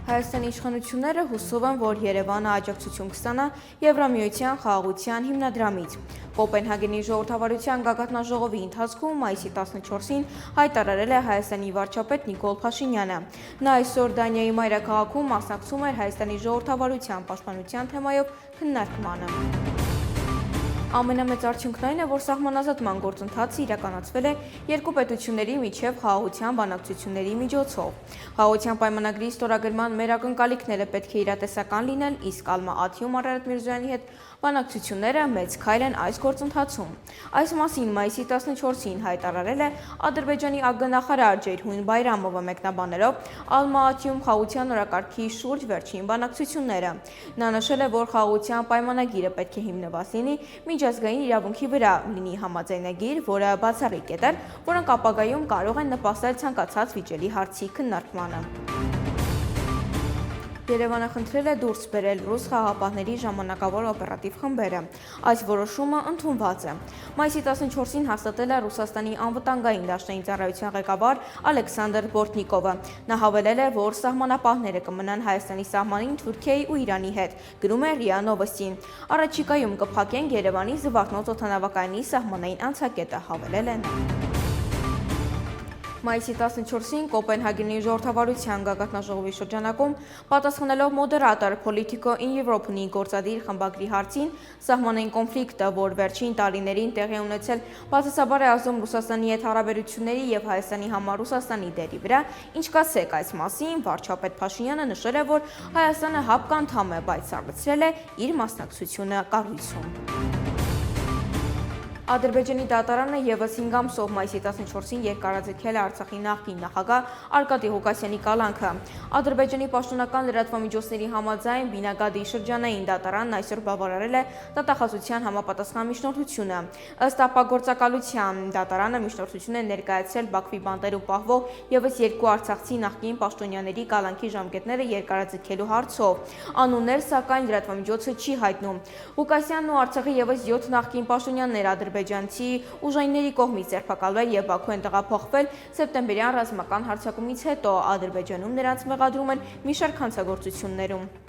Հայաստանի իշխանությունները հուսով են, որ Երևանը աջակցություն կստանա Եվրամիության խաղաղության հիմնադրամից։ Կոպենհագենի ժողովրդավարության գագաթնաժողովի ընթացքում մայիսի 14-ին հայտարարել է Հայաստանի վարչապետ Նիկոլ Փաշինյանը։ Նա այսօր Դանիայի մայրաքաղաքում մասնակցում էր Հայաստանի ժողովրդավարության պաշտպանության թեմայով քննարկմանը։ Ամենամեծ արդյունքն այն է, որ սահմանազատման գործընթացը իրականացվել է երկու պետությունների միջև խաղաղության բանակցությունների միջոցով։ Խաղաղության պայմանագրի ստորագրման մեր ակնկալիքները պետք է իրատեսական լինեն, իսկ Ալմա Աթիում Արարատ Միրզոյանի հետ բանակցությունները մեծ քայլ են այս գործընթացում։ Այս մասին մայիսի 14-ին հայտարարել է Ադրբեջանի ԱԳ-նախարար Ջեյհուն Բայրամովը մեկնաբանելով Ալմա Աթիում խաղաղության օրակարգի շուրջ վերջին բանակցությունները։ Նա նշել է, որ խաղաղության պայմանագիրը պետք է հիմնված լինի միջազգային իրավունքի վրա, լինի համաձայնագիր, որը բացառիկ կետեր, որոնք ապագայում կարող են նպաստել ցանկացած վիճելի հարցի քննարկմանը։ Երևանը խնդրել է դուրս բերել ռուս խաղաղապահների ժամանակավոր օպերատիվ խմբերը։ Այս որոշումը ընդունված է։ Մայիսի 14-ին հաստատել է Ռուսաստանի անվտանգային դաշնային ծառայության ղեկավար Ալեքսանդր Բորտնիկովը։ Նա հավելել է, որ սահմանապահները կմնան Հայաստանի սահմանին Թուրքիայի ու Իրանի հետ, գրում է ՌԻԱ Նովոստին։ Առաջիկայում կփակենք Երևանի Զվարթնոց օդանավակայանի սահմանային անցակետը, հավելել է նա։ Մայիսի 14-ին Կոպենհագենի ժողովրդավարության գագաթնաժողովի շրջանակում պատասխանելով մոդերատոր Politico in Europe-ի գործադիր խմբագրի հարցին, սահմանային կոնֆլիկտը, որ վերջին տարիներին տեղի ունեցել, բացասաբար է ազդում Ռուսաստանի հետ հարաբերությունների եւ Հայաստանի համար Ռուսաստանի դերի վրա, ինչ կասեք այս մասին, վարչապետ Փաշինյանը նշել է, որ Հայաստանը հապկանդամ է, բայց սառեցրել է իր մասնակցությունը կառույցում։ Ադրբեջանի դատարանը ևս 5 ամսով մայիսի 14-ին երկարաձգել է Արցախի նախկին նախագահ Արկադի Ղուկասյանի կալանքը։ Ադրբեջանի պաշտոնական լրատվամիջոցների համաձայն Բինագադի շրջանային դատարանն այսօր բավարարել է դատախազության համապատասխան միջնորդությունը։ Ըստ ապագործակալության դատարանը միջնորդություն է ներկայացրել Բաքվի բանտերում պահվող ևս երկու արցախցի նախկին պաշտոնյաների կալանքի ժամկետները երկարաձգելու հարցով։ Անուններ, սակայն լրատվամիջոցը չի հայտնում։ Ղուկասյանն ու Արցախի ևս 7 նախկին պաշտոնյաներ ադրբեջանցի ուժայինների կողմից ձերբակալվել եւ Բաքու են տեղափոխվել սեպտեմբերյան ռազմական հարձակումից հետո Ադրբեջանում նրանց մեղադրում են մի շարք հանցագործություններում։